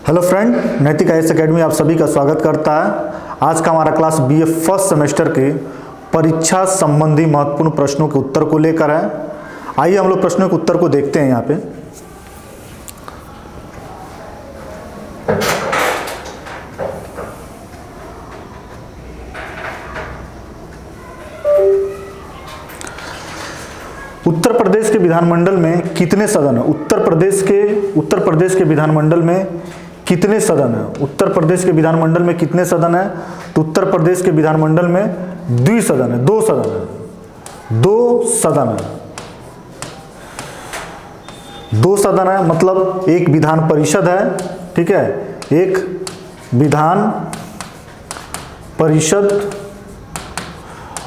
Hello friend, नैतिक IAS academy आप सभी का स्वागत करता है। आज का हमारा क्लास बीए फर्स्ट सेमेस्टर के परीक्षा संबंधी महत्वपूर्ण प्रश्नों के उत्तर को लेकर है। आइए हम लोग प्रश्नों के उत्तर को देखते हैं। यहाँ पे उत्तर प्रदेश के विधानमंडल में कितने सदन है? उत्तर प्रदेश के विधानमंडल में कितने सदन है? उत्तर प्रदेश के विधानमंडल में कितने सदन है? तो उत्तर प्रदेश के विधानमंडल में द्विसदन है, दो सदन है। मतलब एक विधान परिषद है, ठीक है, एक विधान परिषद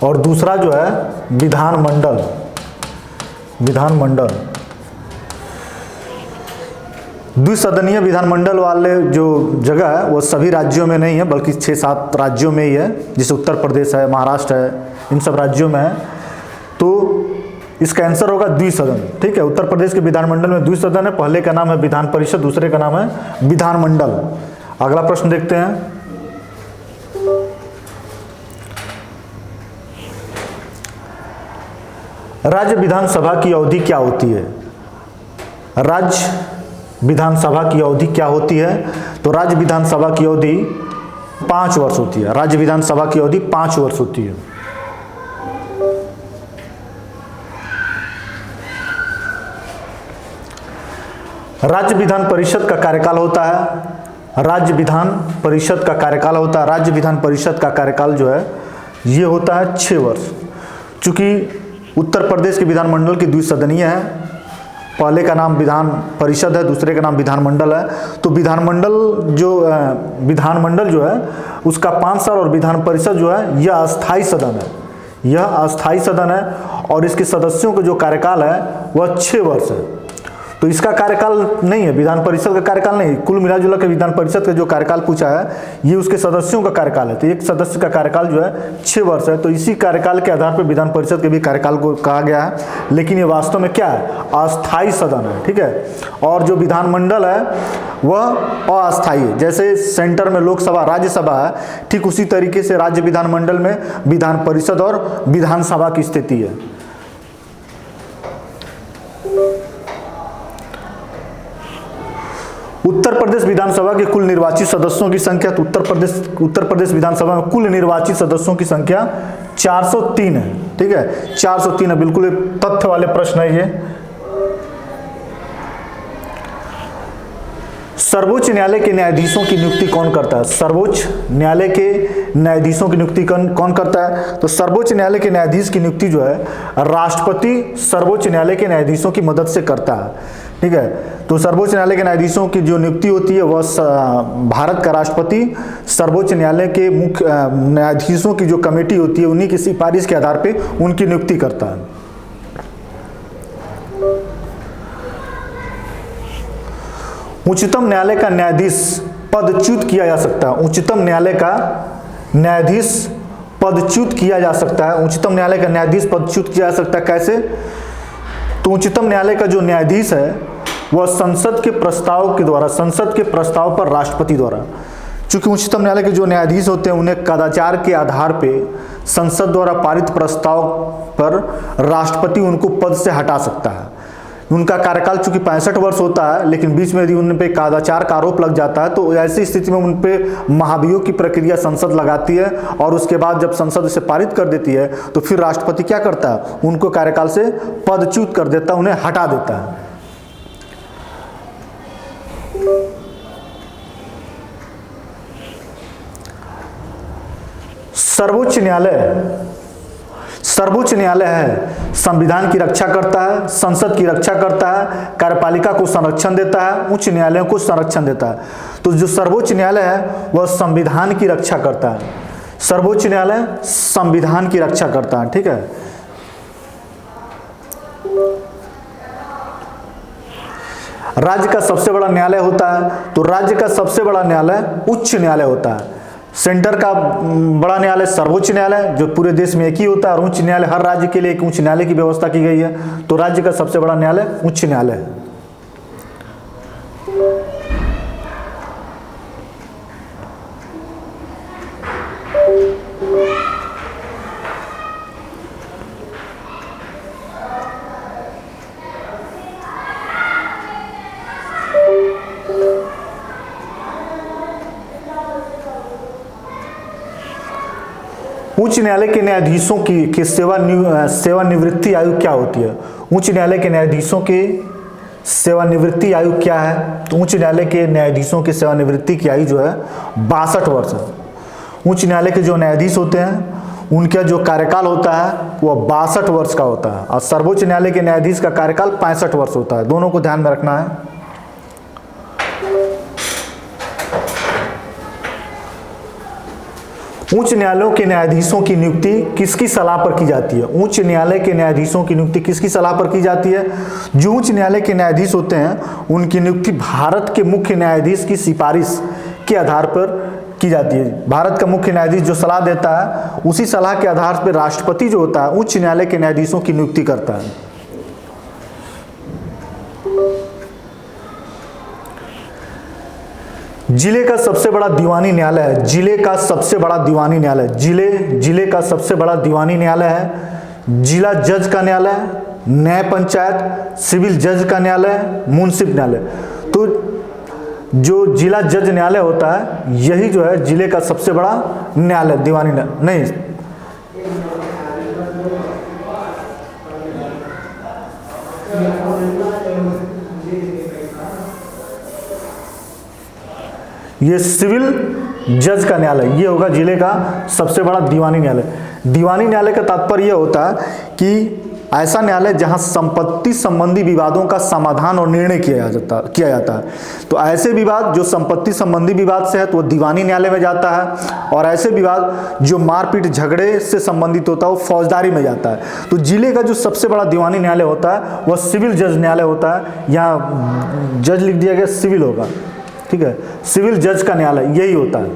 और दूसरा जो है विधानमंडल। द्विसदनीय विधानमंडल वाले जो जगह है वो सभी राज्यों में नहीं है, बल्कि 6-7 राज्यों में ही है, जैसे उत्तर प्रदेश है, महाराष्ट्र है, इन सब राज्यों में है। तो इसका आंसर होगा द्विसदन, ठीक है। उत्तर प्रदेश के विधानमंडल में द्विसदन है। पहले का नाम है विधान परिषद, दूसरे का नाम है विधानमंडल। अगला प्रश्न देखते हैं। राज्य विधानसभा की अवधि क्या होती है? राज्य विधानसभा की अवधि क्या होती है? तो राज्य विधानसभा की अवधि 5 वर्ष होती है। राज्य विधानसभा की अवधि 5 वर्ष होती है। राज्य विधान परिषद का कार्यकाल होता है, राज्य विधान परिषद का कार्यकाल होता है। राज्य विधान परिषद का कार्यकाल जो है ये होता है 6 वर्ष। चूंकि उत्तर प्रदेश के विधानमंडल की द्विसदनीय है, पहले का नाम विधान परिषद है, दूसरे का नाम विधानमंडल है। तो विधानमंडल जो है उसका 5 साल और विधान परिषद जो है यह अस्थाई सदन है और इसके सदस्यों का जो कार्यकाल है वह 6 वर्ष है। तो इसका कार्यकाल नहीं है, विधान परिषद का कार्यकाल नहीं, कुल मिलाजुला के विधान परिषद का जो कार्यकाल पूछा है ये उसके सदस्यों का कार्यकाल है। तो एक सदस्य का कार्यकाल जो है 6 वर्ष है। तो इसी कार्यकाल के आधार पर विधान परिषद के भी कार्यकाल को कहा गया है, लेकिन ये वास्तव में क्या है? अस्थाई सदन है, ठीक है। और जो विधानमंडल है वह अस्थाई है। जैसे सेंटर में लोकसभा राज्यसभा है, ठीक उसी तरीके से राज्य विधानमंडल में विधान परिषद और विधानसभा की स्थिति है। उत्तर प्रदेश विधानसभा के कुल निर्वाचित सदस्यों की संख्या, तो उत्तर प्रदेश विधानसभा में कुल निर्वाचित सदस्यों की संख्या 403 है, ठीक है, 403 है। बिल्कुल एक तथ्य वाले प्रश्न है ये। सर्वोच्च न्यायालय के न्यायाधीशों की नियुक्ति कौन करता है? सर्वोच्च न्यायालय के न्यायाधीशों की नियुक्ति कौन करता है? तो सर्वोच्च न्यायालय के न्यायाधीश की नियुक्ति जो है राष्ट्रपति सर्वोच्च न्यायालय के न्यायाधीशों की मदद से करता है, ठीक है। तो सर्वोच्च न्यायालय के न्यायाधीशों की जो नियुक्ति होती है वह भारत का राष्ट्रपति सर्वोच्च न्यायालय के मुख्य न्यायाधीशों की जो कमेटी होती है उन्हीं की सिफारिश के आधार पे उनकी नियुक्ति करता है। उच्चतम न्यायालय का न्यायाधीश पदच्युत किया जा सकता है। उच्चतम न्यायालय का न्यायाधीश पदच्युत किया जा सकता है। उच्चतम न्यायालय का न्यायाधीश पदच्युत किया जा सकता है, कैसे? तो उच्चतम न्यायालय का जो न्यायाधीश है वह संसद के प्रस्ताव पर राष्ट्रपति द्वारा, चूंकि उच्चतम न्यायालय के जो न्यायाधीश होते हैं उन्हें कदाचार के आधार पे संसद द्वारा पारित प्रस्ताव पर राष्ट्रपति उनको पद से हटा सकता है। उनका कार्यकाल चूंकि 65 वर्ष होता है, लेकिन बीच में यदि उन पे कदाचार का आरोप लग जाता है तो ऐसी स्थिति में उन पे महाभियोग की प्रक्रिया संसद लगाती है और उसके बाद जब संसद इसे पारित कर देती है तो फिर राष्ट्रपति क्या करता है? उनको कार्यकाल से पदच्युत कर देता है, उन्हें हटा देता है। सर्वोच्च न्यायालय है, संविधान की रक्षा करता है, संसद की रक्षा करता है, कार्यपालिका को संरक्षण देता है, उच्च न्यायालयों को संरक्षण देता है। तो जो सर्वोच्च न्यायालय है वह संविधान की रक्षा करता है। सर्वोच्च न्यायालय संविधान की रक्षा करता है, ठीक है। राज्य का सबसे बड़ा न्यायालय होता है, तो राज्य का सबसे बड़ा न्यायालय उच्च न्यायालय होता है। सेंटर का बड़ा न्यायालय सर्वोच्च न्यायालय जो पूरे देश में एक ही होता है, और उच्च न्यायालय हर राज्य के लिए एक उच्च न्यायालय की व्यवस्था की गई है। तो राज्य का सबसे बड़ा न्यायालय उच्च न्यायालय है। उच्च न्यायालय के न्यायाधीशों की सेवानिवृत्ति आयु क्या होती है? उच्च न्यायालय के न्यायाधीशों की सेवानिवृत्ति आयु क्या है? तो उच्च न्यायालय के न्यायाधीशों की सेवानिवृत्ति की आयु जो है 62 वर्ष है। उच्च न्यायालय के जो न्यायाधीश होते हैं उनका जो कार्यकाल होता है वह 62 वर्ष का होता है, और सर्वोच्च न्यायालय के न्यायाधीश का कार्यकाल 65 वर्ष होता है। दोनों को ध्यान में रखना है। उच्च न्यायालयों के न्यायाधीशों की नियुक्ति किसकी सलाह पर की जाती है? उच्च न्यायालय के न्यायाधीशों की नियुक्ति किसकी सलाह पर की जाती है? जो उच्च न्यायालय के न्यायाधीश होते हैं उनकी नियुक्ति भारत के मुख्य न्यायाधीश की सिफारिश के आधार पर की जाती है। भारत का मुख्य न्यायाधीश जो सलाह देता है उसी सलाह के आधार पर राष्ट्रपति जो होता है उच्च न्यायालय के न्यायाधीशों की नियुक्ति करता है। जिले का सबसे बड़ा दीवानी न्यायालय है। जिले का सबसे बड़ा दीवानी न्यायालय, जिले का सबसे बड़ा दीवानी न्यायालय है जिला जज का न्यायालय, न्याय पंचायत, सिविल जज का न्यायालय, मुंसिफ न्यायालय। तो जो जिला जज न्यायालय होता है यही जो है जिले का सबसे बड़ा न्यायालय, दीवानी न्यायालय नहीं। ये सिविल जज का न्यायालय, ये होगा जिले का सबसे बड़ा दीवानी न्यायालय। दीवानी न्यायालय का तात्पर्य यह होता है कि ऐसा न्यायालय जहां संपत्ति संबंधी विवादों का समाधान और निर्णय किया जाता है। तो ऐसे विवाद जो संपत्ति संबंधी विवाद से है तो वो दीवानी न्यायालय में जाता है, और ऐसे विवाद जो मारपीट झगड़े से संबंधित होता है वो फौजदारी में जाता है। तो जिले का जो सबसे बड़ा दीवानी न्यायालय होता है वह सिविल जज न्यायालय होता है। यहाँ जज लिख दिया गया, सिविल होगा, ठीक है। सिविल जज का न्यायालय यही होता है।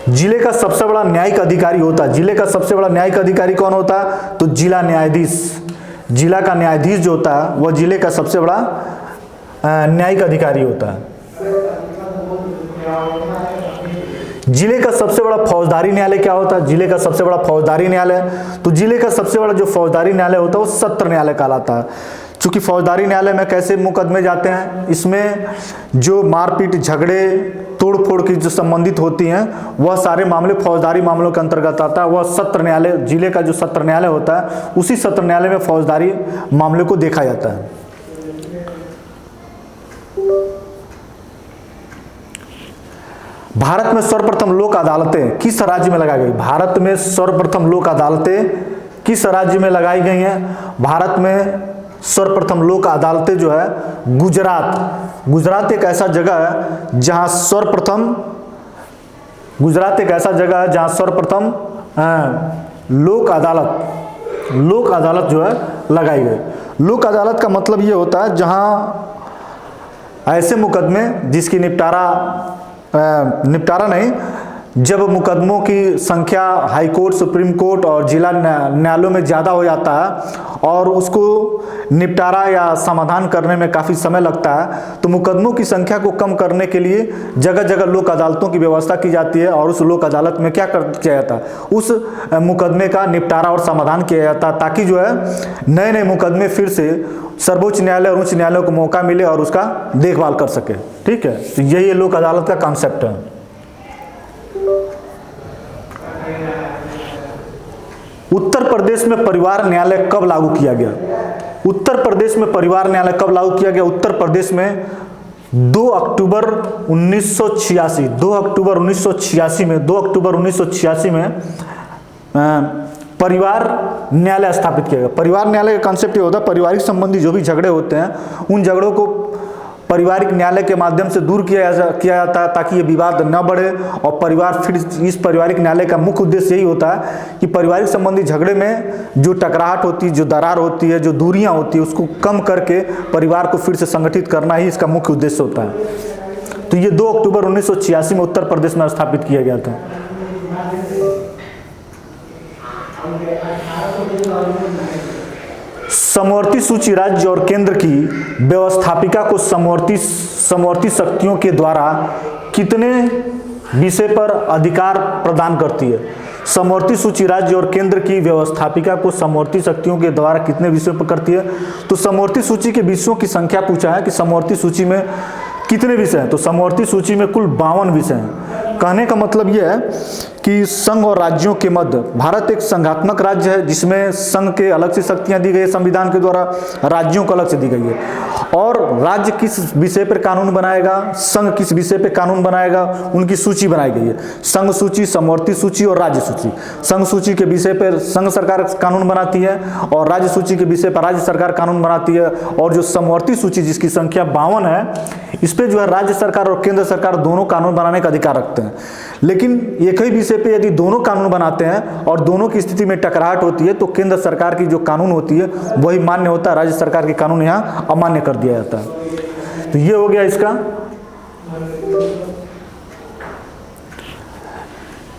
जिले का सबसे बड़ा न्यायिक अधिकारी होता है। जिले का सबसे बड़ा न्यायिक अधिकारी कौन होता है? तो जिला न्यायाधीश। जिला का न्यायाधीश जो होता है वह जिले का सबसे बड़ा न्यायिक अधिकारी होता है। जिले का सबसे बड़ा फौजदारी न्यायालय क्या होता है? जिले का सबसे बड़ा फौजदारी न्यायालय, तो जिले का सबसे बड़ा जो फौजदारी न्यायालय होता है वो सत्र न्यायालय कहलाता है। चूंकि फौजदारी न्यायालय में कैसे मुकदमे जाते हैं, इसमें जो मारपीट झगड़े तोड़फोड़ की जो संबंधित होती हैं वह सारे मामले फौजदारी मामलों के अंतर्गत आता है। वह सत्र न्यायालय, जिले का जो सत्र न्यायालय होता है उसी सत्र न्यायालय में फौजदारी मामले को देखा जाता है। भारत में सर्वप्रथम लोक अदालतें किस राज्य में लगाई गई? भारत में सर्वप्रथम लोक अदालतें किस राज्य में लगाई गई हैं? भारत में सर्वप्रथम लोक अदालतें जो है गुजरात। गुजरात एक ऐसा जगह है जहां सर्वप्रथम लोक अदालत जो है लगाई गई। लोक अदालत का मतलब ये होता है जहां ऐसे मुकदमे जिसकी निपटारा नहीं, जब मुकदमों की संख्या हाई कोर्ट, सुप्रीम कोर्ट और जिला न्यायालयों में ज़्यादा हो जाता है और उसको निपटारा या समाधान करने में काफ़ी समय लगता है, तो मुकदमों की संख्या को कम करने के लिए जगह जगह लोक अदालतों की व्यवस्था की जाती है। और उस लोक अदालत में क्या किया जाता है, उस मुकदमे का निपटारा और समाधान किया जाता है, ताकि जो है नए नए मुकदमे फिर से सर्वोच्च न्यायालय और उच्च न्यायालय को मौका मिले और उसका देखभाल कर सके। ठीक है, तो यही लोक अदालत का कॉन्सेप्ट है। उत्तर प्रदेश में परिवार न्यायालय कब लागू किया गया? उत्तर प्रदेश में परिवार न्यायालय कब लागू किया गया? उत्तर प्रदेश में 2 अक्टूबर 1986 में परिवार न्यायालय स्थापित किया गया। परिवार न्यायालय का कॉन्सेप्ट ये होता है, पारिवारिक संबंधी जो भी झगड़े होते हैं उन झगड़ों को पारिवारिक न्यायालय के माध्यम से दूर किया जाता है, ताकि ये विवाद न बढ़े। और परिवार फिर इस पारिवारिक न्यायालय का मुख्य उद्देश्य यही होता है कि पारिवारिक संबंधी झगड़े में जो टकराहट होती है, जो दरार होती है, जो दूरियां होती है, उसको कम करके परिवार को फिर से संगठित करना ही इसका मुख्य उद्देश्य होता है। तो ये 2 अक्टूबर 1986 में उत्तर प्रदेश में स्थापित किया गया था। समवर्ती सूची राज्य और केंद्र की व्यवस्थापिका को समवर्ती शक्तियों के द्वारा कितने विषय पर अधिकार प्रदान करती है? समवर्ती सूची राज्य और केंद्र की व्यवस्थापिका को समवर्ती शक्तियों के द्वारा कितने विषयों पर करती है? तो समवर्ती सूची के विषयों की संख्या पूछा है कि समवर्ती सूची में कितने विषय हैं? तो समवर्ती सूची में कुल 52 विषय हैं। कहने का मतलब यह है कि संघ और राज्यों के मध्य भारत एक संघात्मक राज्य है, जिसमें संघ के अलग से शक्तियां दी गई है संविधान के द्वारा, राज्यों को अलग से दी गई है। और राज्य किस विषय पर कानून बनाएगा, संघ किस विषय पर कानून बनाएगा, उनकी सूची बनाई गई है। संघ सूची, समवर्ती सूची और राज्य सूची। संघ सूची के विषय पर संघ सरकार कानून बनाती है और राज्य सूची के विषय पर राज्य सरकार कानून बनाती है। और जो समवर्ती सूची जिसकी संख्या 52 है, इस पे जो है राज्य सरकार और केंद्र सरकार दोनों कानून बनाने का अधिकार रखते हैं। लेकिन एक ही विषय पे यदि दोनों कानून बनाते हैं और दोनों की स्थिति में टकराहट होती है, तो केंद्र सरकार की जो कानून होती है वही मान्य होता है, राज्य सरकार के कानून यहाँ अमान्य कर दिया जाता है। तो ये हो गया इसका।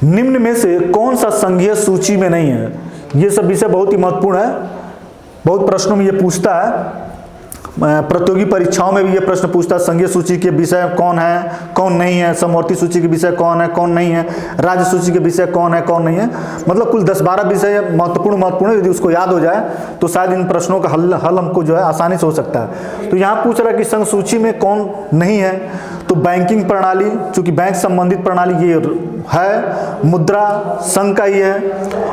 निम्न में से कौन सा संघीय सूची में नहीं है? ये सब विषय बहुत ही महत्वपूर्ण है, बहुत प्रश्नों में ये पूछता है, प्रतियोगी परीक्षाओं में भी ये प्रश्न पूछता है। संघीय सूची के विषय कौन है, कौन नहीं है, समवर्ती सूची के विषय कौन है, कौन नहीं है, राज्य सूची के विषय कौन है, कौन नहीं है। मतलब कुल 10-12 विषय महत्वपूर्ण, यदि उसको याद हो जाए तो शायद इन प्रश्नों का हल हमको जो है आसानी से हो सकता है। तो यहाँ पूछ रहा है कि संघ सूची में कौन नहीं है, तो बैंकिंग प्रणाली, चूंकि बैंक संबंधित प्रणाली ये है, मुद्रा संघ का ही है,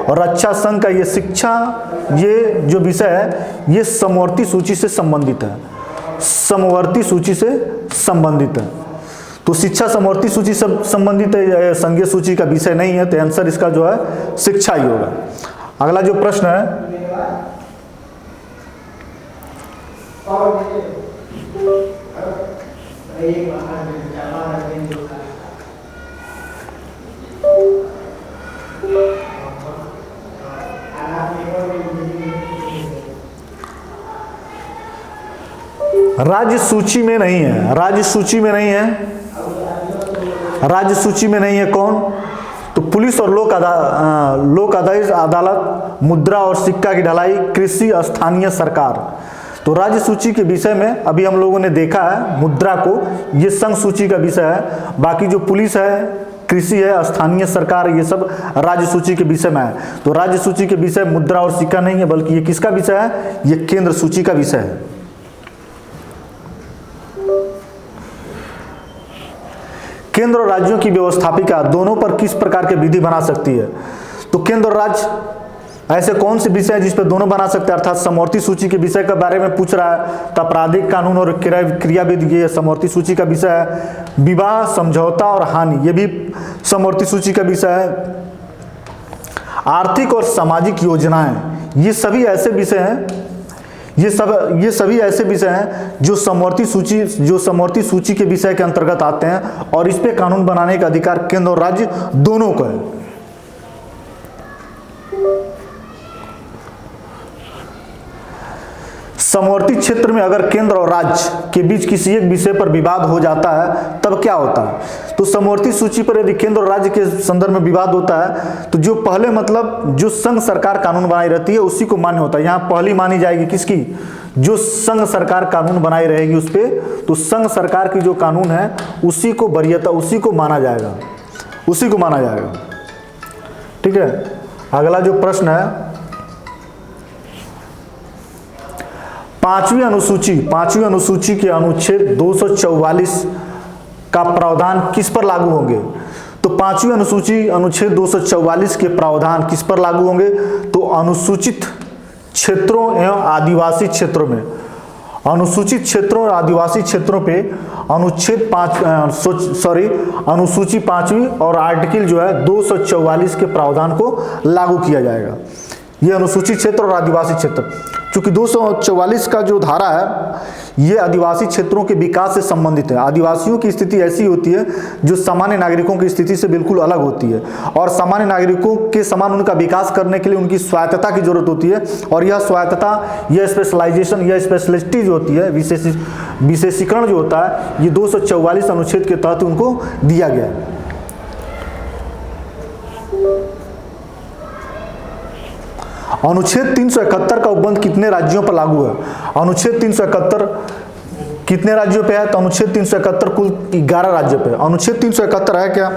और रक्षा संघ का ये, शिक्षा, ये जो विषय है ये समवर्ती सूची से संबंधित है, समवर्ती सूची से संबंधित है। तो शिक्षा समवर्ती सूची से संबंधित है, संघीय सूची का विषय नहीं है, तो आंसर इसका जो है शिक्षा ही होगा। अगला जो प्रश्न है, राज्य सूची में नहीं है, राज्य सूची में नहीं है, राज्य सूची में नहीं है कौन? तो पुलिस और लोक अदालत, मुद्रा और सिक्का की ढलाई, कृषि, स्थानीय सरकार। तो राज्य सूची के विषय में अभी हम लोगों ने देखा है मुद्रा को, ये संघ सूची का विषय है। बाकी जो पुलिस है, कृषि है, स्थानीय सरकार, ये सब राज्य सूची के विषय में है। तो राज्य सूची के विषय मुद्रा और सिक्का नहीं है, बल्कि ये किसका विषय है? ये केंद्र सूची का विषय है। केंद्र और राज्यों की व्यवस्थापिका दोनों पर किस प्रकार के विधि बना सकती है? तो केंद्र और राज्य ऐसे कौन से विषय है जिस पर दोनों बना सकते हैं? अर्थात समवर्ती सूची के विषय के बारे में पूछ रहा है, तो आपराधिक कानून और क्रियाविधि ये समवर्ती सूची का विषय है। विवाह, समझौता और हानि, ये भी समवर्ती सूची का विषय है। आर्थिक और सामाजिक योजनाएं, ये सभी ऐसे विषय हैं, ये सभी ऐसे विषय हैं जो समवर्ती सूची के विषय के अंतर्गत आते हैं, और इस पे कानून बनाने का अधिकार केंद्र और राज्य दोनों को है। समवर्ती क्षेत्र में अगर केंद्र और राज्य के बीच किसी एक विषय पर विवाद हो जाता है तब क्या होता है? तो समवर्ती सूची पर यदि केंद्र और राज्य के संदर्भ में विवाद होता है, तो जो पहले मतलब जो संघ सरकार कानून बनाई रहती है उसी को मान्य होता है। यहाँ पहली मानी जाएगी किसकी? जो संघ सरकार कानून बनाई रहेगी उस पर, तो संघ सरकार की जो कानून है उसी को वरीयता, उसी को माना जाएगा, उसी को माना जाएगा। ठीक है, अगला जो प्रश्न है, पांचवी अनुसूची के अनुच्छेद 244 का प्रावधान किस पर लागू होंगे? तो पांचवी अनुसूची अनुच्छेद 244 के प्रावधान किस पर लागू होंगे? तो अनुसूचित क्षेत्रों एवं आदिवासी क्षेत्रों में, अनुसूचित क्षेत्रों और आदिवासी क्षेत्रों पे अनुसूची 5वीं और आर्टिकल जो है 244 के प्रावधान को लागू किया जाएगा। ये अनुसूचित क्षेत्र और आदिवासी क्षेत्र, चूंकि 244 का जो धारा है ये आदिवासी क्षेत्रों के विकास से संबंधित है। आदिवासियों की स्थिति ऐसी होती है जो सामान्य नागरिकों की स्थिति से बिल्कुल अलग होती है, और सामान्य नागरिकों के समान उनका विकास करने के लिए उनकी स्वायत्तता की जरूरत होती है, और यह स्वायत्तता, यह स्पेशलाइजेशन, यह स्पेशलिटी जो होती है, विशेषीकरण जो होता है, ये 244 अनुच्छेद के तहत उनको दिया गया है। अनुच्छेद 371 का उपबंध कितने राज्यों पर लागू है? अनुच्छेद 371 कितने राज्यों पे है? तो अनुच्छेद 371 कुल 11 राज्यों पे। अनुच्छेद 371 है क्या?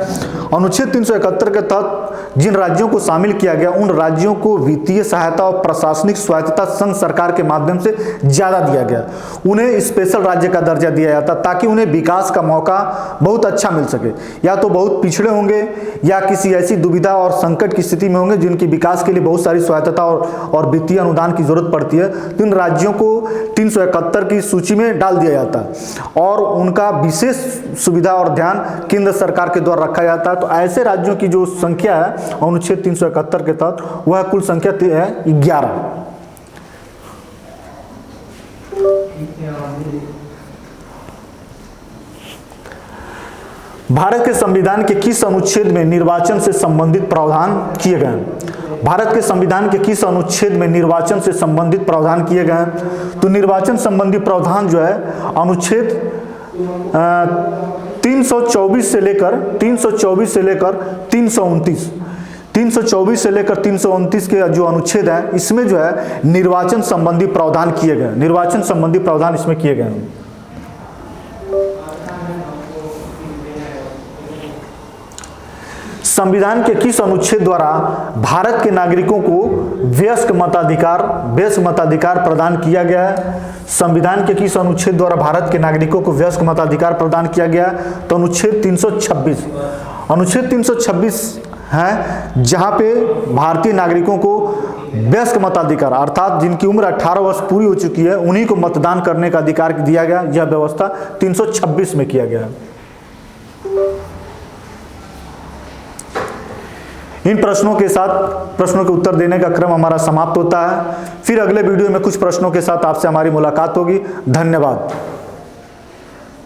अनुच्छेद 371 के तहत जिन राज्यों को शामिल किया गया उन राज्यों को वित्तीय सहायता और प्रशासनिक स्वायत्तता संघ सरकार के माध्यम से ज्यादा दिया गया। उन्हें स्पेशल राज्य का दर्जा दिया जाता ताकि उन्हें विकास का मौका बहुत अच्छा मिल सके। या तो बहुत पिछड़े होंगे या किसी ऐसी दुविधा और संकट की स्थिति में होंगे जिनकी विकास के लिए बहुत सारी स्वायत्तता और वित्तीय अनुदान की जरूरत पड़ती है, तो इन राज्यों को 371 की सूची में डाल दिया जाता है और उनका विशेष सुविधा और ध्यान केंद्र सरकार के द्वारा रखा जाता है। तो ऐसे राज्यों की जो संख्या है अनुच्छेद 371 के तहत वह कुल संख्या है 11। भारत के संविधान के किस अनुच्छेद में निर्वाचन से संबंधित प्रावधान किए गए हैं? भारत के संविधान के किस अनुच्छेद में निर्वाचन से संबंधित प्रावधान किए गए हैं? तो निर्वाचन संबंधी प्रावधान जो है अनुच्छेद 324 से लेकर 324 से लेकर 329 324 से लेकर 329 के जो अनुच्छेद है इसमें जो है निर्वाचन संबंधी प्रावधान किए गए। निर्वाचन संबंधी प्रावधान इसमें किए गए हैं। संविधान के किस अनुच्छेद द्वारा भारत के नागरिकों को वयस्क मताधिकार प्रदान किया गया है? संविधान के किस अनुच्छेद द्वारा भारत के नागरिकों को वयस्क मताधिकार प्रदान किया गया है? तो अनुच्छेद 326। अनुच्छेद 326 है जहां पे भारतीय नागरिकों को वयस्क मताधिकार अर्थात जिनकी उम्र 18 वर्ष पूरी हो चुकी है उन्हीं को मतदान करने का अधिकार दिया गया। यह व्यवस्था 326 में किया गया है। इन प्रश्नों के साथ प्रश्नों के उत्तर देने का क्रम हमारा समाप्त होता है। फिर अगले वीडियो में कुछ प्रश्नों के साथ आपसे हमारी मुलाकात होगी। धन्यवाद।